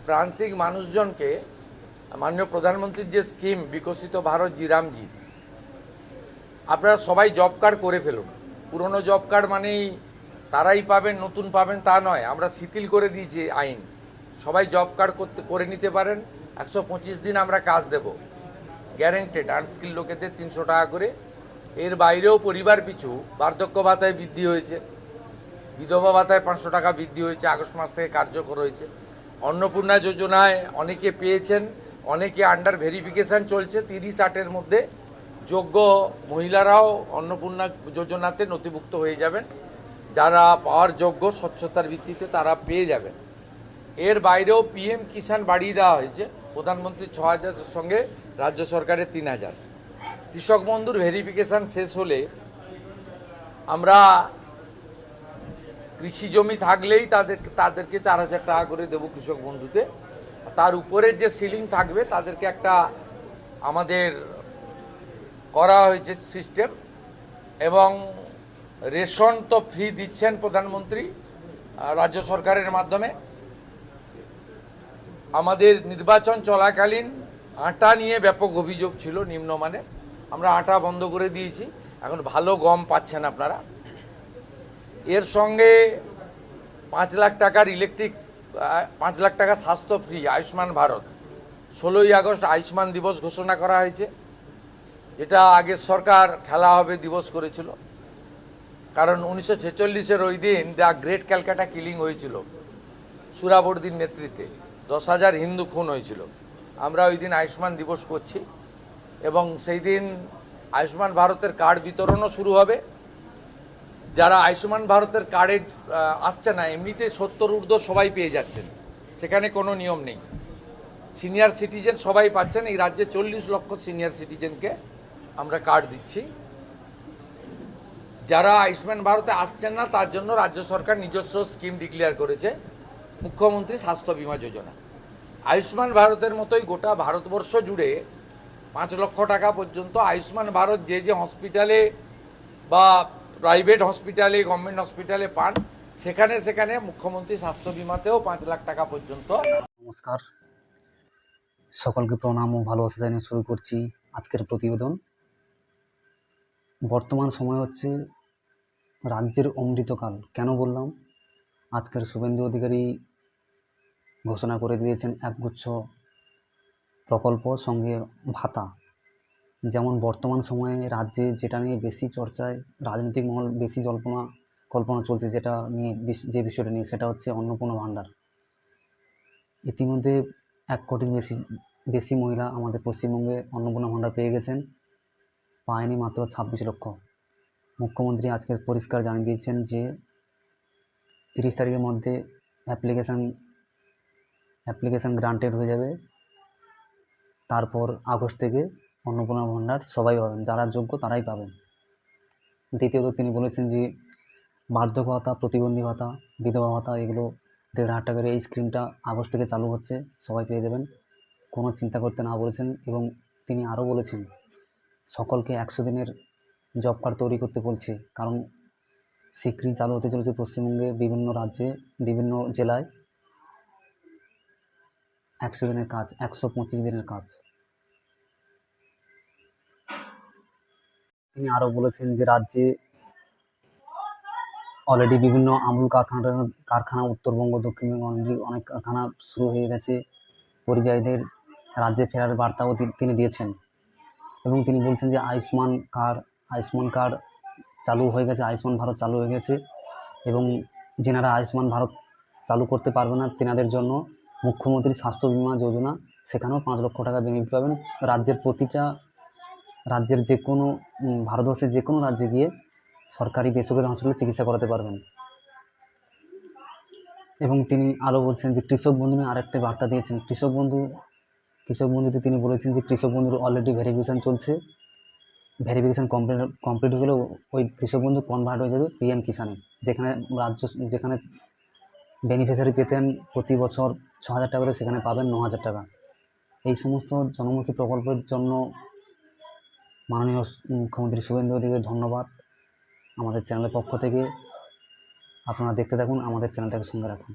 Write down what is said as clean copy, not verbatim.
প্রান্তিক মানুষজনকে মাননীয় প্রধানমন্ত্রীর যে স্কিম বিকশিত ভারত জিরামজি, আপনারা সবাই জব কার্ড করে ফেলুন। পুরনো জব কার্ড মানেই তারাই পাবেন, নতুন পাবেন তা নয়। আমরা শিথিল করে দিয়েছি আইন, সবাই জব কার্ড করে নিতে পারেন। 125 দিন আমরা কাজ দেব, গ্যারেন্টেড। আনস্কিল লোকেদের 300 টাকা করে। এর বাইরেও পরিবার পিছু বার্ধক্য ভাতায় বৃদ্ধি হয়েছে, বিধবা ভাতায় 500 টাকা বৃদ্ধি হয়েছে, আগস্ট মাস থেকে কার্যকর হয়েছে। অন্নপূর্ণা যোজনায় অনেকে পেয়েছেন, অনেকে আন্ডার ভেরিফিকেশন চলছে। 30-8-এর মধ্যে যোগ্য মহিলারাও অন্নপূর্ণা যোজনাতে নথিভুক্ত হয়ে যাবেন। যারা পাওয়ার যোগ্য স্বচ্ছতার ভিত্তিতে তারা পেয়ে যাবেন। এর বাইরেও পিএম কিষাণ বাড়িয়ে দেওয়া হয়েছে, প্রধানমন্ত্রী 6,000-এর সঙ্গে রাজ্য সরকারের 3,000। কৃষক বন্ধুর ভেরিফিকেশন শেষ হলে আমরা কৃষি জমি থাকলেই তাদেরকে 4,000 টাকা করে দেবো কৃষক বন্ধুতে। তার উপরের যে সিলিং থাকবে তাদেরকে একটা আমাদের করা হয়েছে সিস্টেম। এবং রেশন তো ফ্রি দিচ্ছেন প্রধানমন্ত্রী রাজ্য সরকারের মাধ্যমে। আমাদের নির্বাচন চলাকালীন আটা নিয়ে ব্যাপক অভিযোগ ছিল নিম্নমানের, আমরা আটা বন্ধ করে দিয়েছি, এখন ভালো গম পাচ্ছেন আপনারা। এর সঙ্গে 5 লাখ টাকার ইলেকট্রিক, 5 লাখ টাকা স্বাস্থ্য ফ্রি, আয়ুষ্মান ভারত। 16ই আগস্ট আয়ুষ্মান দিবস ঘোষণা করা হয়েছে, যেটা আগের সরকার খেলা হবে দিবস করেছিল। কারণ 1946-এর ওই দিন দ্য গ্রেট ক্যালকাটা কিলিং হয়েছিল সুরাবর্দির নেতৃত্বে, 10,000 হিন্দু খুন হয়েছিল। আমরা ওই দিন আয়ুষ্মান দিবস করছি এবং সেই দিন আয়ুষ্মান ভারতের কার্ড বিতরণও শুরু হবে। যারা আয়ুষ্মান ভারতের কার্ডে আসছে না, এমনিতে 70 ঊর্ধ্ব সবাই পেয়ে যাচ্ছেন, সেখানে কোনো নিয়ম নেই। সিনিয়র সিটিজেন সবাই পাচ্ছেন। এই রাজ্যে 40 লক্ষ সিনিয়র সিটিজেনকে আমরা কার্ড দিচ্ছি। যারা আয়ুষ্মান ভারতে আসছেন না তার জন্য রাজ্য সরকার নিজস্ব স্কিম ডিক্লেয়ার করেছে, মুখ্যমন্ত্রী স্বাস্থ্য বীমা যোজনা। আয়ুষ্মান ভারতের মতোই গোটা ভারতবর্ষ জুড়ে 5 লক্ষ টাকা পর্যন্ত আয়ুষ্মান ভারত যে যে হসপিটালে বা প্রাইভেট হসপিটালে, গভর্নমেন্ট হসপিটালে পান, সেখানে সেখানে মুখ্যমন্ত্রী স্বাস্থ্য বিমাতেও 5 লাখ টাকা পর্যন্ত। নমস্কার, সকলকে প্রণাম ও ভালোবাসা জানিয়ে শুরু করছি আজকের প্রতিবেদন। বর্তমান সময় হচ্ছে রাজ্যের অমৃতকাল। কেন বললাম? আজকের শুভেন্দু অধিকারী ঘোষণা করে দিয়েছেন একগুচ্ছ প্রকল্প সঙ্গে ভাতা। যেমন বর্তমান সময়ে রাজ্যে যেটা নিয়ে বেশি চর্চায়, রাজনৈতিক মহল বেশি কল্পনা চলছে, যেটা নিয়ে যে বিষয়টা নিয়ে, সেটা হচ্ছে অন্নপূর্ণা ভাণ্ডার। ইতিমধ্যে 1 কোটির বেশি মহিলা আমাদের পশ্চিমবঙ্গে অন্নপূর্ণা ভাণ্ডার পেয়ে গেছেন, পায়নি মাত্র 26 লক্ষ। মুখ্যমন্ত্রী আজকে পরিষ্কার জানিয়ে দিয়েছেন যে 30 তারিখের মধ্যে অ্যাপ্লিকেশান গ্রান্টেড হয়ে যাবে। তারপর আগস্ট থেকে অন্নপূর্ণা ভাণ্ডার সবাই পাবেন, যারা যোগ্য তারাই পাবেন। দ্বিতীয়ত তিনি বলেছেন যে বার্ধক্য ভাতা, প্রতিবন্ধী ভাতা, বিধবা ভাতা, এগুলো 1,500 টাকার এই স্কিমটা আগস্ট থেকে চালু হচ্ছে, সবাই পেয়ে যাবেন, কোনো চিন্তা করতে না বলেছেন। এবং তিনি আরও বলেছেন সকলকে 100 দিনের জব কার্ড তৈরি করতে বলছে, কারণ শীঘ্রই চালু হতে চলেছে পশ্চিমবঙ্গে বিভিন্ন রাজ্যে, বিভিন্ন জেলায় 100 দিনের কাজ, 125 দিনের কাজ। তিনি আরও বলেছেন যে রাজ্যে অলরেডি বিভিন্ন আমুল কারখানা উত্তরবঙ্গ, দক্ষিণবঙ্গ অলরেডি অনেক কারখানা শুরু হয়ে গেছে। পরিযায়ীদের রাজ্যে ফেরার বার্তাও তিনি দিয়েছেন। এবং তিনি বলছেন যে আয়ুষ্মান কার্ড চালু হয়ে গেছে, আয়ুষ্মান ভারত চালু হয়ে গেছে। এবং যেনারা আয়ুষ্মান ভারত চালু করতে পারবে না, তেনাদের জন্য মুখ্যমন্ত্রী স্বাস্থ্য বীমা যোজনা, সেখানেও 5 লক্ষ টাকা বেনিফিট পাবেন। রাজ্যের যে কোনো, ভারতবর্ষের যে কোনো রাজ্যে গিয়ে সরকারি বেসরকারি হসপিটালে চিকিৎসা করাতে পারবেন। এবং তিনি আরও বলছেন যে কৃষক বন্ধু নিয়ে আরেকটা বার্তা দিয়েছেন। কৃষক বন্ধুতে তিনি বলেছেন যে কৃষক বন্ধুর অলরেডি ভেরিফিকেশান চলছে, ভেরিফিকেশান কমপ্লিট হলেও ওই কৃষক বন্ধু কনভার্ট হয়ে যাবে পিএম কিষাণে, যেখানে বেনিফিশিয়ারি পেতেন প্রতি বছর 6,000 টাকা করে, সেখানে পাবেন 9,000 টাকা। এই সমস্ত জনমুখী প্রকল্পের জন্য মাননীয় মুখ্যমন্ত্রী শুভেন্দু অধিকারীকে ধন্যবাদ। আমাদের চ্যানেলের পক্ষ থেকে আপনারা দেখতে থাকুন, আমাদের চ্যানেলটাকে সঙ্গে রাখুন।